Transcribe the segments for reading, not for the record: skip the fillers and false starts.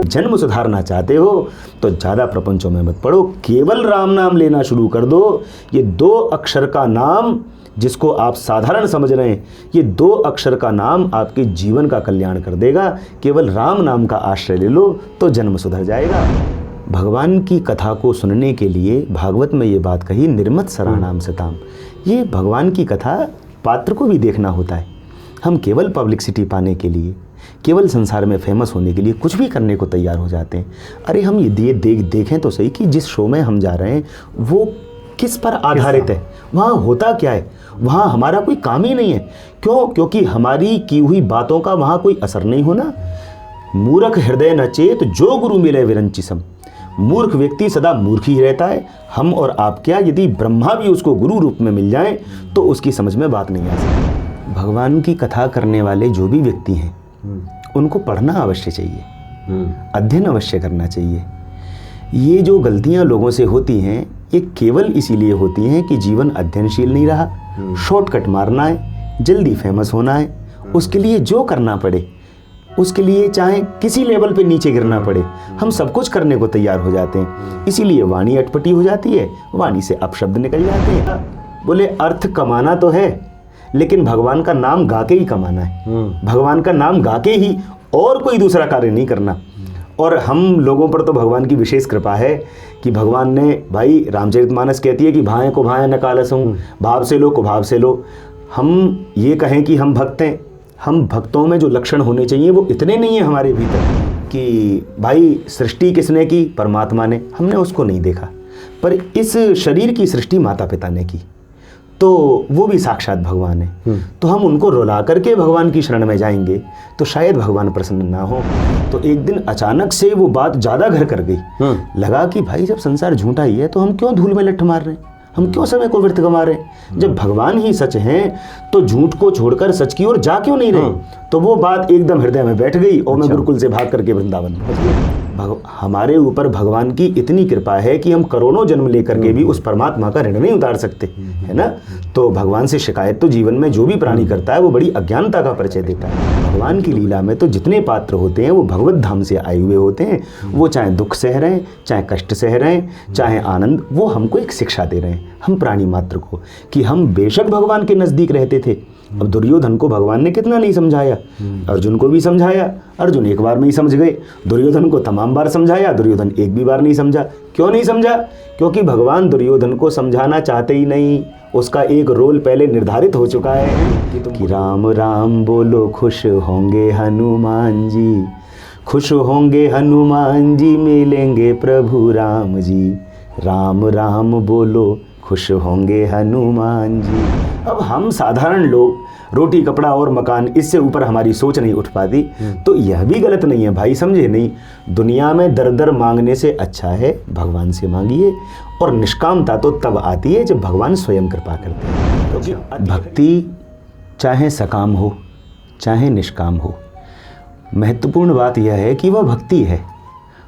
जन्म सुधारना चाहते हो तो ज़्यादा प्रपंचों में मत पड़ो, केवल राम नाम लेना शुरू कर दो। ये 2 अक्षर का नाम जिसको आप साधारण समझ रहे हैं, ये 2 अक्षर का नाम आपके जीवन का कल्याण कर देगा। केवल राम नाम का आश्रय ले लो तो जन्म सुधर जाएगा। भगवान की कथा को सुनने के लिए भागवत में ये बात कही, निर्मत सराणाम सताम। ये भगवान की कथा पात्र को भी देखना होता है। हम केवल पब्लिसिटी पाने के लिए, केवल संसार में फेमस होने के लिए कुछ भी करने को तैयार हो जाते हैं। अरे हम ये देखें तो सही कि जिस शो में हम जा रहे हैं वो किस पर आधारित है, वहाँ होता क्या है, वहाँ हमारा कोई काम ही नहीं है। क्यों? क्योंकि हमारी की हुई बातों का वहाँ कोई असर नहीं होना। मूर्ख हृदय न चेत जो गुरु मिले विरंचिसम। मूर्ख व्यक्ति सदा मूर्ख ही रहता है। हम और आप क्या, यदि ब्रह्मा भी उसको गुरु रूप में मिल जाए तो उसकी समझ में बात नहीं आ सकती। भगवान की कथा करने वाले जो भी व्यक्ति हैं उनको पढ़ना अवश्य चाहिए, अध्ययन अवश्य करना चाहिए। ये जो गलतियां लोगों से होती हैं ये केवल इसीलिए होती हैं कि जीवन अध्ययनशील नहीं रहा, शॉर्टकट मारना है, जल्दी फेमस होना है, उसके लिए जो करना पड़े, उसके लिए चाहे किसी लेवल पे नीचे गिरना पड़े, हम सब कुछ करने को तैयार हो जाते हैं। इसीलिए वाणी अटपटी हो जाती है, वाणी से अपशब्द निकल जाते हैं। बोले अर्थ कमाना तो है लेकिन भगवान का नाम गा के ही कमाना है, भगवान का नाम गा के ही, और कोई दूसरा कार्य नहीं करना। और हम लोगों पर तो भगवान की विशेष कृपा है कि भगवान ने, भाई रामचरितमानस कहती है कि भाएं को भाएं न कालसऊं, भाव से लो को भाव से लो। हम ये कहें कि हम भक्त हैं, हम भक्तों में जो लक्षण होने चाहिए वो इतने नहीं है हमारे भीतर कि भाई सृष्टि किसने की, परमात्मा ने, हमने उसको नहीं देखा, पर इस शरीर की सृष्टि माता पिता ने की, तो वो भी साक्षात भगवान है। तो हम उनको रुला करके भगवान की शरण में जाएंगे तो शायद भगवान प्रसन्न ना हो। तो एक दिन अचानक से वो बात ज़्यादा घर कर गई। लगा कि भाई जब संसार झूठा ही है तो हम क्यों धूल में लठ मार रहे हैं, हम क्यों समय को व्यर्थ गंवा रहे हैं। जब भगवान ही सच हैं तो झूठ को छोड़कर सच की ओर जा क्यों नहीं रहे। तो वो बात एकदम हृदय में बैठ गई और मैं गुरुकुल से भाग करके वृंदावन पहुंच गया। हमारे ऊपर भगवान की इतनी कृपा है कि हम करोड़ों जन्म लेकर के भी उस परमात्मा का ऋण नहीं उतार सकते, है ना। तो भगवान से शिकायत तो जीवन में जो भी प्राणी करता है वो बड़ी अज्ञानता का परिचय देता है। भगवान की लीला में तो जितने पात्र होते हैं वो भगवत धाम से आए हुए होते हैं। वो चाहे दुख सह रहे हैं, चाहे कष्ट सह रहे हैं, चाहे आनंद, वो हमको एक शिक्षा दे रहे हैं हम प्राणी मात्र को, कि हम बेशक भगवान के नज़दीक रहते थे। अब दुर्योधन को भगवान ने कितना नहीं समझाया, अर्जुन को भी समझाया, अर्जुन एक बार में ही समझ गए। दुर्योधन को तमाम बार समझाया, दुर्योधन एक भी बार नहीं समझा। क्यों नहीं समझा? क्योंकि भगवान दुर्योधन को समझाना चाहते ही नहीं। उसका एक रोल पहले निर्धारित हो चुका है कि राम राम बोलो खुश होंगे हनुमान जी, खुश होंगे हनुमान जी, मिलेंगे प्रभु राम जी। राम राम बोलो खुश होंगे हनुमान जी। अब हम साधारण लोग, रोटी कपड़ा और मकान, इससे ऊपर हमारी सोच नहीं उठ पाती। तो यह भी गलत नहीं है भाई, समझे नहीं। दुनिया में दर दर मांगने से अच्छा है भगवान से मांगिए। और निष्कामता तो तब आती है जब भगवान स्वयं कृपा करते हैं। क्योंकि भक्ति चाहे सकाम हो चाहे निष्काम हो, महत्वपूर्ण बात यह है कि वह भक्ति है,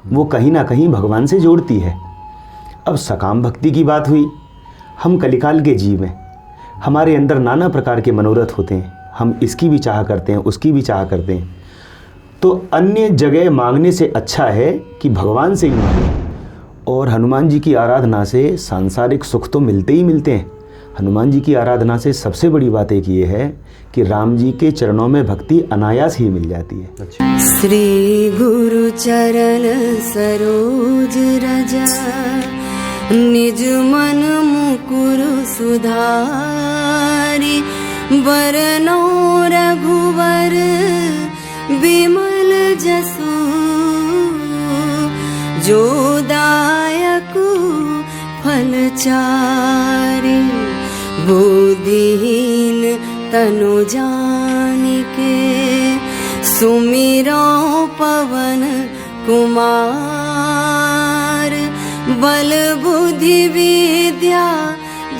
वो कहीं ना कहीं भगवान से जोड़ती है। अब सकाम भक्ति की बात हुई। हम कलिकाल के जीव हैं, हमारे अंदर नाना प्रकार के मनोरथ होते हैं, हम इसकी भी चाह करते हैं, उसकी भी चाह करते हैं। तो अन्य जगह मांगने से अच्छा है कि भगवान से ही मांगें। और हनुमान जी की आराधना से सांसारिक सुख तो मिलते ही मिलते हैं। हनुमान जी की आराधना से सबसे बड़ी बात एक ये है कि राम जी के चरणों में भक्ति अनायास ही मिल जाती है। श्री गुरु चरण सरोज रज, निज मन मुकुर सुधारी। बरनौ रघुवर बिमल जसु, जो दायक फलचारी। बुद्धिहीन तनु जानिके, सुमिरो पवन कुमार। बल बुद्धि विद्या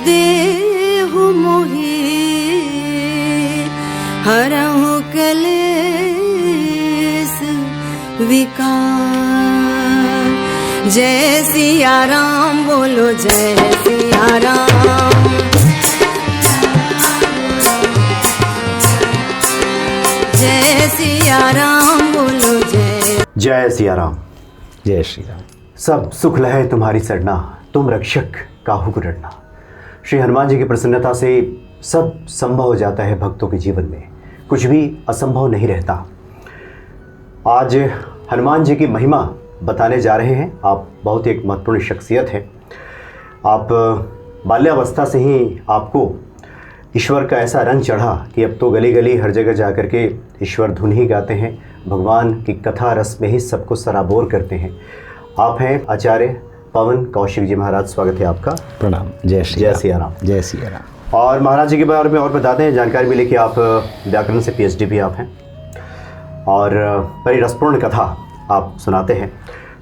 देहु मोहि, हरहु क्लेश विकार। जय सिया राम बोलो, जय सिया राम। जय सिया राम बोलो, जय सिया राम। जय श्री राम। सब सुख लहे तुम्हारी सरना, तुम रक्षक काहू को डरना। श्री हनुमान जी की प्रसन्नता से सब संभव हो जाता है भक्तों के जीवन में, कुछ भी असंभव नहीं रहता। आज हनुमान जी की महिमा बताने जा रहे हैं। आप बहुत एक महत्वपूर्ण शख्सियत हैं। आप बाल्यावस्था से ही आपको ईश्वर का ऐसा रंग चढ़ा कि अब तो गली गली हर जगह जा कर के ईश्वर धुन ही गाते हैं, भगवान की कथा रस में ही सबको सराबोर करते हैं। आप हैं आचार्य पवन कौशिक जी महाराज, स्वागत है आपका। प्रणाम। जय श्री जय सिया राम। जय सिया राम। और महाराज जी के बारे में और बताते हैं, जानकारी मिली कि आप व्याकरण से PhD भी आप हैं और बड़ी रसपूर्ण कथा आप सुनाते हैं।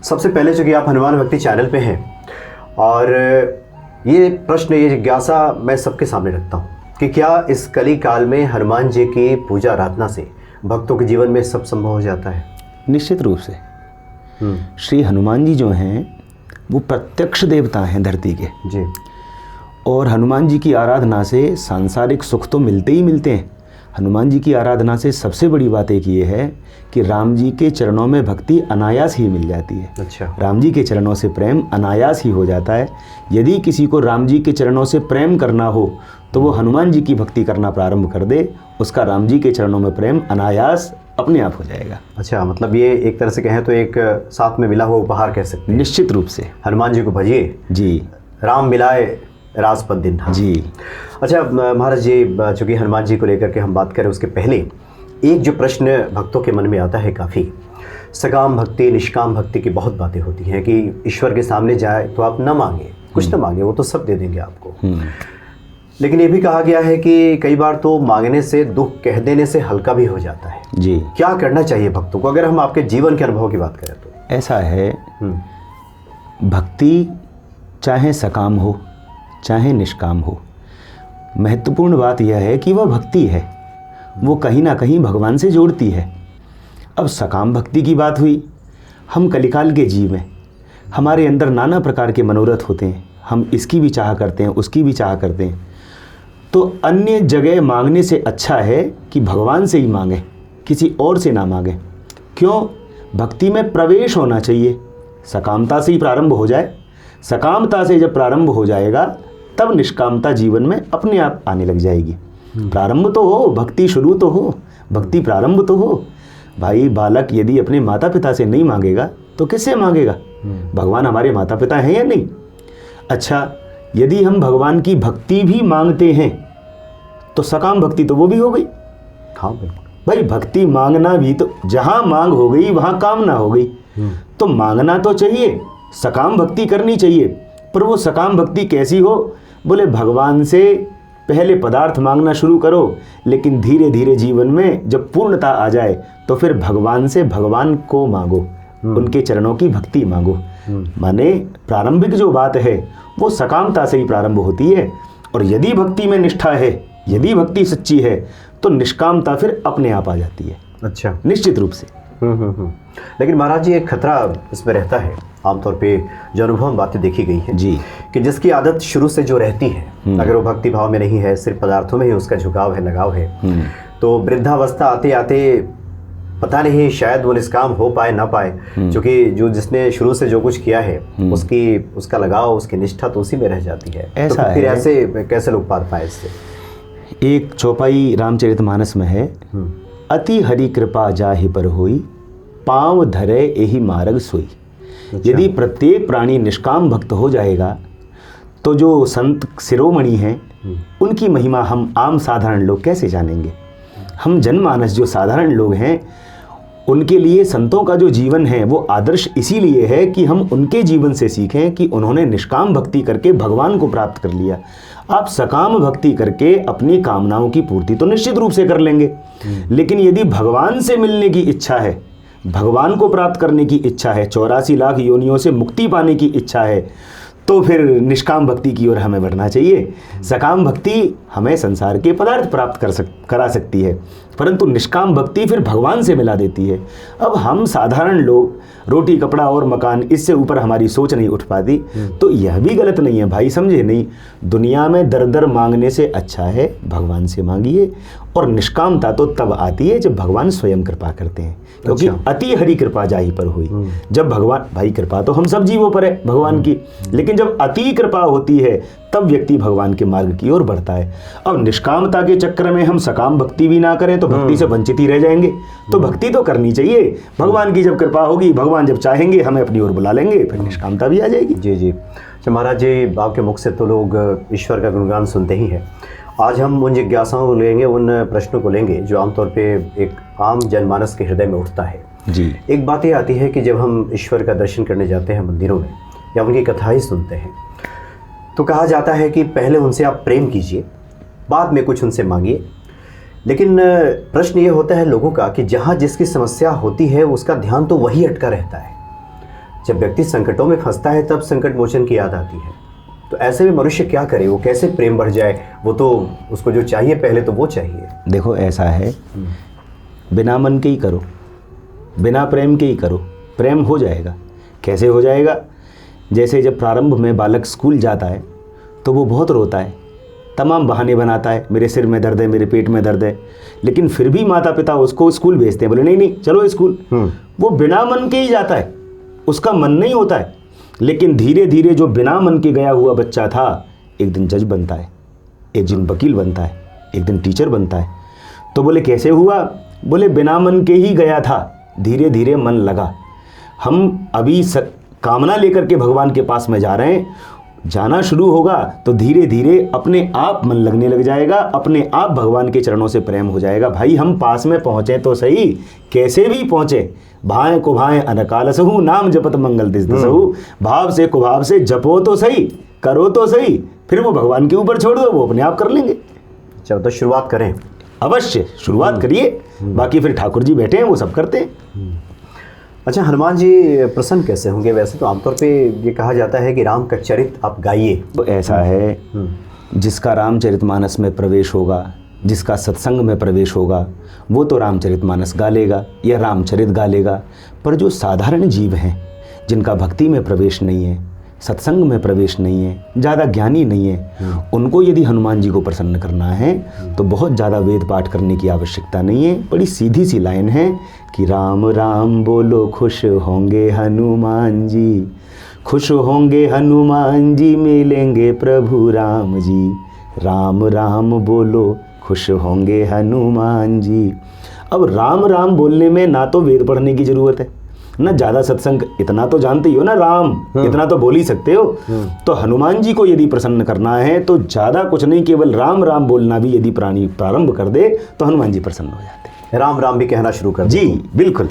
सबसे पहले चूँकि आप हनुमान भक्ति चैनल पे हैं और ये प्रश्न, ये जिज्ञासा मैं सबके सामने रखता हूँ कि क्या इस कली काल में हनुमान जी की पूजा आराधना से भक्तों के जीवन में सब संभव हो जाता है? निश्चित रूप से। श्री हनुमान जी जो हैं वो प्रत्यक्ष देवता हैं धरती के जी। और हनुमान जी की आराधना से सांसारिक सुख तो मिलते ही मिलते हैं। हनुमान जी की आराधना से सबसे बड़ी बात एक ये है कि राम जी के चरणों में भक्ति अनायास ही मिल जाती है। अच्छा। राम जी के चरणों से प्रेम अनायास ही हो जाता है। यदि किसी को राम जी के चरणों से प्रेम करना हो तो वो हनुमान जी की भक्ति करना प्रारंभ कर दे, उसका राम जी के चरणों में प्रेम अनायास अपने आप हो जाएगा। अच्छा, मतलब ये एक तरह से कहें तो एक साथ में मिला हुआ उपहार कह सकते हैं। निश्चित रूप से। हनुमान जी को भजिए जी, राम मिलाए राजपद दिन जी। अच्छा महाराज जी, चूँकि हनुमान जी को लेकर के हम बात करें उसके पहले एक जो प्रश्न भक्तों के मन में आता है काफ़ी, सकाम भक्ति निष्काम भक्ति की बहुत बातें होती हैं कि ईश्वर के सामने जाए तो आप न मांगे, कुछ न मांगे, वो तो सब दे देंगे आपको। लेकिन ये भी कहा गया है कि कई बार तो मांगने से, दुख कह देने से हल्का भी हो जाता है जी। क्या करना चाहिए भक्तों को, अगर हम आपके जीवन के अनुभव की बात करें तो? ऐसा है, भक्ति चाहे सकाम हो चाहे निष्काम हो, महत्वपूर्ण बात यह है कि वह भक्ति है, वो कहीं ना कहीं भगवान से जोड़ती है। अब सकाम भक्ति की बात हुई, हम कलिकाल के जीव हैं, हमारे अंदर नाना प्रकार के मनोरथ होते हैं, हम इसकी भी चाह करते हैं, उसकी भी चाह करते हैं। तो अन्य जगह मांगने से अच्छा है कि भगवान से ही मांगे, किसी और से ना मांगे। क्यों? भक्ति में प्रवेश होना चाहिए, सकामता से ही प्रारंभ हो जाए। सकामता से जब प्रारंभ हो जाएगा तब निष्कामता जीवन में अपने आप आने लग जाएगी। प्रारंभ तो हो, भक्ति शुरू तो हो, भक्ति प्रारंभ तो हो। भाई बालक यदि अपने माता पिता से नहीं मांगेगा तो किससे मांगेगा? भगवान हमारे माता पिता हैं या नहीं? अच्छा, यदि हम भगवान की भक्ति भी मांगते हैं तो सकाम भक्ति तो वो भी हो गई। हाँ बिल्कुल भाई, भक्ति मांगना भी तो, जहां मांग हो गई वहां कामना हो गई। तो मांगना तो चाहिए, सकाम भक्ति करनी चाहिए, पर वो सकाम भक्ति कैसी हो? बोले भगवान से पहले पदार्थ मांगना शुरू करो, लेकिन धीरे धीरे जीवन में जब पूर्णता आ जाए तो फिर भगवान से भगवान को मांगो, उनके चरणों की भक्ति मांगो। माने प्रारंभिक जो बात है वो सकामता से ही प्रारंभ होती है। और यदि भक्ति में निष्ठा है, यदि भक्ति सच्ची है, तो निष्कामता फिर अपने आप आ जाती है। अच्छा, निश्चित रूप से। लेकिन महाराज जी एक खतरा इसमें रहता है, आमतौर पे जो अनुभव बातें देखी गई है जी, कि जिसकी आदत शुरू से जो रहती है, अगर वो भक्ति भाव में नहीं है, सिर्फ पदार्थों में ही उसका झुकाव है, लगाव है, तो वृद्धावस्था आते आते पता नहीं शायद वो निष्काम हो पाए ना पाए, क्योंकि जो जिसने शुरू से जो कुछ किया है उसका लगाव, उसकी निष्ठा तो उसी में रह जाती है। ऐसा तो फिर है। ऐसे कैसे लोग पार पाए इससे? एक चौपाई रामचरितमानस में है, अति हरि कृपा जाहि पर होई, पांव धरे एहि मार्ग सोई। यदि प्रत्येक प्राणी निष्काम भक्त हो जाएगा तो जो संत शिरोमणि हैं उनकी महिमा हम आम साधारण लोग कैसे जानेंगे? हम जनमानस जो साधारण लोग हैं उनके लिए संतों का जो जीवन है वो आदर्श इसीलिए है कि हम उनके जीवन से सीखें कि उन्होंने निष्काम भक्ति करके भगवान को प्राप्त कर लिया। आप सकाम भक्ति करके अपनी कामनाओं की पूर्ति तो निश्चित रूप से कर लेंगे, लेकिन यदि भगवान से मिलने की इच्छा है, भगवान को प्राप्त करने की इच्छा है, 84 लाख योनियों से मुक्ति पाने की इच्छा है, तो फिर निष्काम भक्ति की ओर हमें बढ़ना चाहिए। सकाम भक्ति हमें संसार के पदार्थ प्राप्त करा सकती है, परंतु निष्काम भक्ति फिर भगवान से मिला देती है। अब हम साधारण लोग रोटी कपड़ा और मकान, इससे ऊपर हमारी सोच नहीं उठ पाती, तो यह भी गलत नहीं है भाई, समझे नहीं। दुनिया में दर दर मांगने से अच्छा है भगवान से मांगिए। और निष्कामता तो तब आती है जब भगवान स्वयं कृपा करते हैं, क्योंकि अति हरि कृपा जाहि पर हुई। जब भगवान, भाई कृपा तो हम सब जीवों पर है भगवान की, लेकिन जब अति कृपा होती है तब व्यक्ति भगवान के मार्ग की ओर बढ़ता है। अब निष्कामता के चक्कर में हम सकाम भक्ति भी ना करें तो भक्ति से वंचित ही रह जाएंगे। तो भक्ति तो करनी चाहिए, भगवान की जब कृपा होगी, भगवान जब चाहेंगे हमें अपनी ओर बुला लेंगे, फिर निष्कामता भी आ जाएगी। जी जी। अच्छा महाराज जी, आपके मुख से तो लोग ईश्वर का गुणगान सुनते ही हैं। आज हम उन जिज्ञासाओं को लेंगे, उन प्रश्नों को लेंगे जो आमतौर पे एक आम जनमानस के हृदय में उठता है। जी। एक बात ये आती है कि जब हम ईश्वर का दर्शन करने जाते हैं मंदिरों में या उनकी कथाएं सुनते हैं, तो कहा जाता है कि पहले उनसे आप प्रेम कीजिए, बाद में कुछ उनसे मांगिए। लेकिन प्रश्न ये होता है लोगों का कि जहाँ जिसकी समस्या होती है उसका ध्यान तो वही अटका रहता है। जब व्यक्ति संकटों में फंसता है तब संकट मोचन की याद आती है। तो ऐसे में मनुष्य क्या करे, वो कैसे प्रेम बढ़ जाए? वो तो उसको जो चाहिए पहले तो वो चाहिए। देखो ऐसा है, बिना मन के ही करो, बिना प्रेम के ही करो, प्रेम हो जाएगा। कैसे हो जाएगा? जैसे जब प्रारंभ में बालक स्कूल जाता है तो वो बहुत रोता है, तमाम बहाने बनाता है, मेरे सिर में दर्द है, मेरे पेट में दर्द है, लेकिन फिर भी माता पिता उसको स्कूल भेजते हैं, बोले नहीं नहीं चलो स्कूल। वो बिना मन के ही जाता है, उसका मन नहीं होता है। लेकिन धीरे धीरे जो बिना मन के गया हुआ बच्चा था, एक दिन जज बनता है, एक दिन वकील बनता है, एक दिन टीचर बनता है। तो बोले कैसे हुआ? बोले बिना मन के ही गया था, धीरे धीरे मन लगा। हम अभी कामना लेकर के भगवान के पास में जा रहे हैं, जाना शुरू होगा तो धीरे धीरे अपने आप मन लगने लग जाएगा, अपने आप भगवान के चरणों से प्रेम हो जाएगा। भाई हम पास में पहुँचे तो सही, कैसे भी पहुँचे, भाएं कुभाएं अनकाल सहू, नाम जपत मंगल दिस दसहु। भाव से कुभाव से जपो तो सही, करो तो सही, फिर वो भगवान के ऊपर छोड़ दो, वो अपने आप कर लेंगे। चलो तो शुरुआत करें। अवश्य शुरुआत करिए, बाकी फिर ठाकुर जी बैठे हैं वो सब करते हैं। अच्छा हनुमान जी प्रसन्न कैसे होंगे? वैसे तो आमतौर पे ये कहा जाता है कि राम का चरित्र आप गाइए। तो ऐसा है, जिसका रामचरितमानस में प्रवेश होगा, जिसका सत्संग में प्रवेश होगा, वो तो रामचरितमानस गा लेगा या रामचरित गा लेगा। पर जो साधारण जीव हैं, जिनका भक्ति में प्रवेश नहीं है, सत्संग में प्रवेश नहीं है, ज़्यादा ज्ञानी नहीं है, उनको यदि हनुमान जी को प्रसन्न करना है तो बहुत ज़्यादा वेद पाठ करने की आवश्यकता नहीं है। बड़ी सीधी सी लाइन है कि राम राम बोलो खुश होंगे हनुमान जी, खुश होंगे हनुमान जी, मिलेंगे प्रभु राम जी। राम राम बोलो खुश होंगे हनुमान जी। अब राम राम बोलने में ना तो वेद पढ़ने की ज़रूरत है, ना ज़्यादा सत्संग, इतना तो जानते ही हो ना, राम इतना तो बोल ही सकते हो। तो हनुमान जी को यदि प्रसन्न करना है तो ज़्यादा कुछ नहीं, केवल राम राम बोलना भी यदि प्रारंभ कर दे तो हनुमान जी प्रसन्न हो जाते हैं। राम राम भी कहना शुरू कर जी बिल्कुल।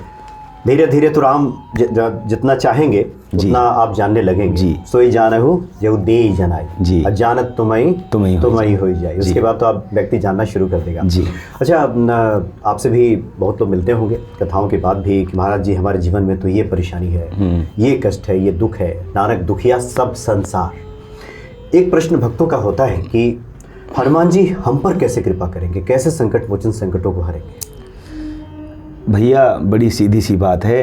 धीरे धीरे तो राम जितना चाहेंगे उतना आप जानने लगेंगे। जी। सोई जानहु जेहु देहि जनाई, जी। अजानत तुम्हें हो जाए। उसके बाद तो आप व्यक्ति जानना शुरू कर देगा। जी। अच्छा आपसे भी बहुत लोग मिलते होंगे कथाओं के बाद भी कि महाराज जी हमारे जीवन में तो ये परेशानी है, ये कष्ट है, ये दुख है, नानक दुखिया सब संसार। एक प्रश्न भक्तों का होता है कि हनुमान जी हम पर कैसे कृपा करेंगे, कैसे संकट मोचन संकटों को हरेंगे? भैया बड़ी सीधी सी बात है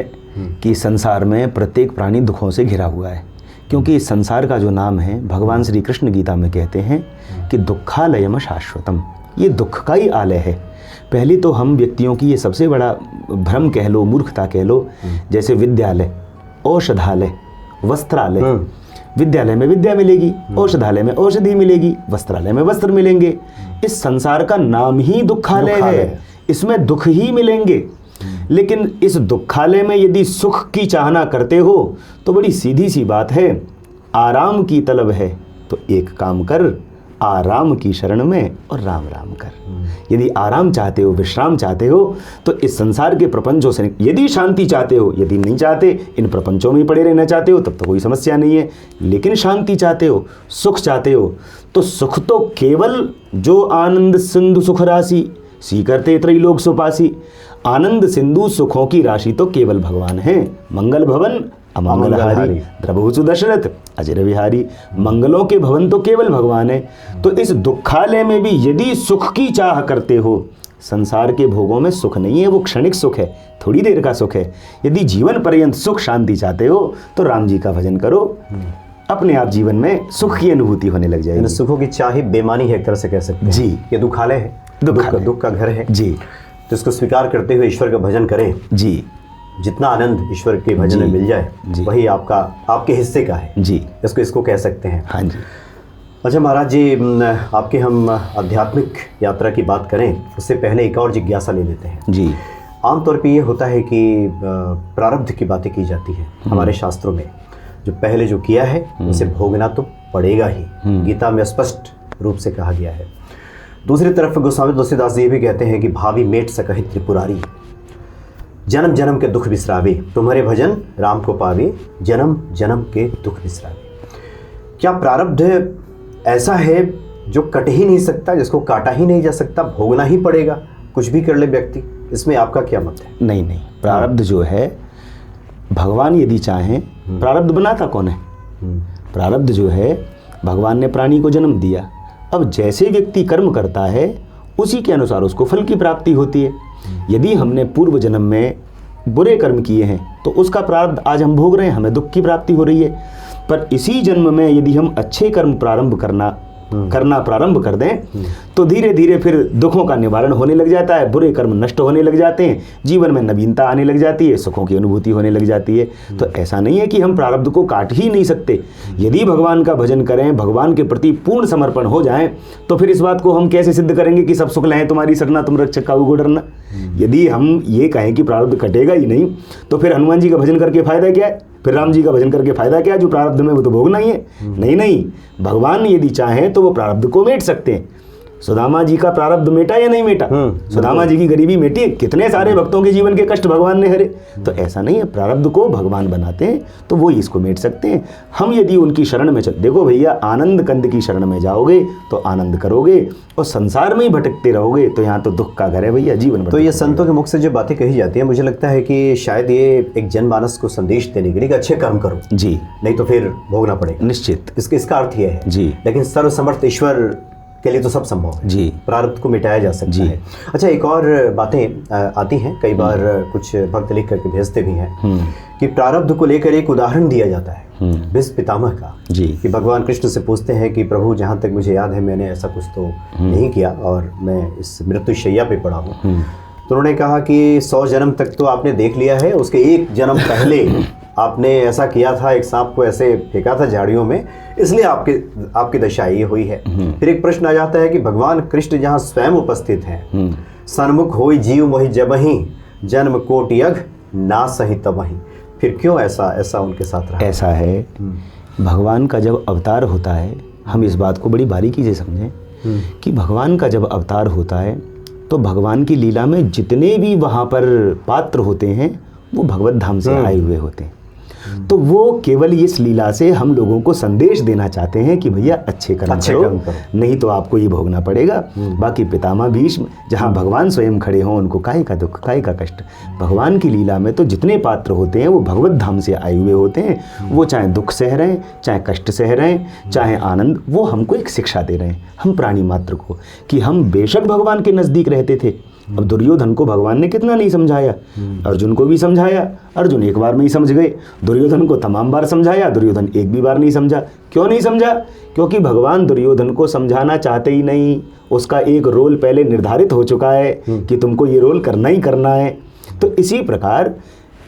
कि संसार में प्रत्येक प्राणी दुखों से घिरा हुआ है, क्योंकि इस संसार का जो नाम है, भगवान श्री कृष्ण गीता में कहते हैं कि दुखालयम शाश्वतम, ये दुख का ही आलय है। पहले तो हम व्यक्तियों की ये सबसे बड़ा भ्रम कह लो, मूर्खता कह लो, जैसे विद्यालय, औषधालय, वस्त्रालय। विद्यालय में विद्या मिलेगी, औषधालय में औषधि मिलेगी, वस्त्रालय में वस्त्र मिलेंगे। इस संसार का नाम ही दुखालय है, इसमें दुख ही मिलेंगे। लेकिन इस दुखालय में यदि सुख की चाहना करते हो तो बड़ी सीधी सी बात है, आराम की तलब है तो एक काम कर, आराम की शरण में और राम राम कर। यदि आराम चाहते हो, विश्राम चाहते हो तो इस संसार के प्रपंचों से, यदि शांति चाहते हो, यदि नहीं चाहते, इन प्रपंचों में पड़े रहना चाहते हो, तब तो कोई समस्या नहीं है। लेकिन शांति चाहते हो, सुख चाहते हो, तो सुख तो केवल जो आनंद सिंधु सुख राशि सीकरते त्रैलोक सुपासी, आनंद सिंधु सुखों की राशि तो केवल भगवान है। मंगल भवन अमंगलहारी द्रवहुसु दशरथ अजर विहारी। मंगलों के भवन तो केवल भगवान है। तो इस दुखालय में भी यदि सुख की चाह करते हो, संसार के भोगों में सुख नहीं है, वो क्षणिक सुख है, थोड़ी देर का सुख है। यदि जीवन पर्यंत सुख शांति चाहते हो तो राम जी का भजन करो, अपने आप जीवन में सुख की अनुभूति होने लग जाएगी। सुखों की चाह ही बेमानी है, एक तरह से कह सकते हैं। जी, ये दुखालय है, दुख का घर है जी। तो इसको स्वीकार करते हुए ईश्वर का भजन करें जी। जितना आनंद ईश्वर के भजन में मिल जाए वही आपके हिस्से का है जी। इसको कह सकते हैं। हाँ जी। अच्छा महाराज जी, आपके हम आध्यात्मिक यात्रा की बात करें उससे पहले एक और जिज्ञासा ले लेते हैं जी। आमतौर पे ये होता है कि प्रारब्ध की बातें की जाती है हमारे शास्त्रों में। जो पहले जो किया है उसे भोगना तो पड़ेगा ही, गीता में स्पष्ट रूप से कहा गया है। दूसरी तरफ गोस्वामी तुलसीदास जी भी कहते हैं कि भावी मेट सकहि त्रिपुरारी, जन्म जन्म के दुख बिसरावे, तुम्हारे भजन राम को पावे, जन्म जन्म के दुख बिसरावे। क्या प्रारब्ध ऐसा है जो कट ही नहीं सकता, जिसको काटा ही नहीं जा सकता, भोगना ही पड़ेगा कुछ भी कर ले व्यक्ति? इसमें आपका क्या मत है? नहीं, प्रारब्ध जो है भगवान यदि चाहें, प्रारब्ध बनाता कौन है? प्रारब्ध जो है भगवान ने प्राणी को जन्म दिया, अब जैसे व्यक्ति कर्म करता है उसी के अनुसार उसको फल की प्राप्ति होती है। यदि हमने पूर्व जन्म में बुरे कर्म किए हैं तो उसका प्रारब्ध आज हम भोग रहे हैं, हमें दुख की प्राप्ति हो रही है। पर इसी जन्म में यदि हम अच्छे कर्म करना प्रारंभ कर दें तो धीरे धीरे फिर दुखों का निवारण होने लग जाता है, बुरे कर्म नष्ट होने लग जाते हैं, जीवन में नवीनता आने लग जाती है, सुखों की अनुभूति होने लग जाती है। तो ऐसा नहीं है कि हम प्रारब्ध को काट ही नहीं सकते। यदि भगवान का भजन करें, भगवान के प्रति पूर्ण समर्पण हो जाएं, तो फिर इस बात को हम कैसे सिद्ध करेंगे कि सब सुख लहें तुम्हारी सरना, तुम रक्षक काहू को डरना। यदि हम ये कहें कि प्रारब्ध कटेगा ही नहीं तो फिर हनुमान जी का भजन करके फायदा क्या है, फिर राम जी का भजन करके फायदा क्या है? जो प्रारब्ध में वो तो भोगना ही है। नहीं, भगवान यदि चाहें तो वो प्रारब्ध को मेट सकते हैं। सुदामा जी का प्रारब्ध मेटा या नहीं मेटा? सुदामा जी की गरीबी मेटी, कितने सारे भक्तों के जीवन के कष्ट भगवान ने हरे। तो ऐसा नहीं है, प्रारब्ध को भगवान बनाते हैं तो वो इसको मेट सकते हैं। हम यदि उनकी शरण में देखो भैया, आनंद कंद की शरण में जाओगे तो आनंद करोगे, और संसार में ही भटकते रहोगे तो यहाँ तो दुख का घर है भैया, जीवन। तो ये संतों के मुख से जो बातें कही जाती है, मुझे लगता है कि शायद ये एक जनमानस को संदेश देने के लिए अच्छे कर्म करो जी, नहीं तो फिर भोगना पड़ेगा। निश्चित, इसका अर्थ ये है जी। लेकिन सर्वसमर्थ ईश्वर के लिए तो सब संभव है जी, प्रारब्ध को मिटाया जा सकता है। अच्छा, एक और बातें आती हैं, कई बार कुछ भक्त लिख करके भेजते भी हैं कि प्रारब्ध को लेकर एक उदाहरण दिया जाता है भीष्म पितामह का जी, कि भगवान कृष्ण से पूछते हैं कि प्रभु, जहाँ तक मुझे याद है मैंने ऐसा कुछ तो नहीं किया और मैं इस मृत्युशैया पे पड़ा हूँ। तो उन्होंने कहा कि 100 जन्म तक तो आपने देख लिया है, उसके एक जन्म पहले आपने ऐसा किया था, एक सांप को ऐसे फेंका था झाड़ियों में, इसलिए आपकी दशा ये हुई है। फिर एक प्रश्न आ जाता है कि भगवान कृष्ण जहाँ स्वयं उपस्थित हैं, सन्मुख होई जीव मोहि जबहि, जन्म कोटि अघ ना सही तबहि, फिर क्यों ऐसा उनके साथ रहा? ऐसा है, भगवान का जब अवतार होता है, हम इस बात को बड़ी बारीकी से समझें कि भगवान का जब अवतार होता है तो भगवान की लीला में जितने भी वहाँ पर पात्र होते हैं वो भगवत धाम से आए हुए होते हैं। तो वो केवल इस लीला से हम लोगों को संदेश देना चाहते हैं कि भैया अच्छे कर्म करो, नहीं तो आपको ये भोगना पड़ेगा। बाकी पितामह भीष्म, जहाँ भगवान स्वयं खड़े हों, उनको काहे का दुख, काहे का कष्ट। भगवान की लीला में तो जितने पात्र होते हैं वो भगवत धाम से आए हुए होते हैं। वो चाहे दुख सह रहे हैं, चाहे कष्ट सह रहे हैं, चाहे आनंद, वो हमको एक शिक्षा दे रहे हैं, हम प्राणी मात्र को, कि हम बेशक भगवान के नज़दीक रहते थे। अब दुर्योधन को भगवान ने कितना नहीं समझाया, अर्जुन को भी समझाया, अर्जुन एक बार में ही समझ गए। दुर्योधन को तमाम बार समझाया, दुर्योधन एक भी बार नहीं समझा। क्यों नहीं समझा? क्योंकि भगवान दुर्योधन को समझाना चाहते ही नहीं। उसका एक रोल पहले निर्धारित हो चुका है कि तुमको ये रोल करना ही करना है। तो इसी प्रकार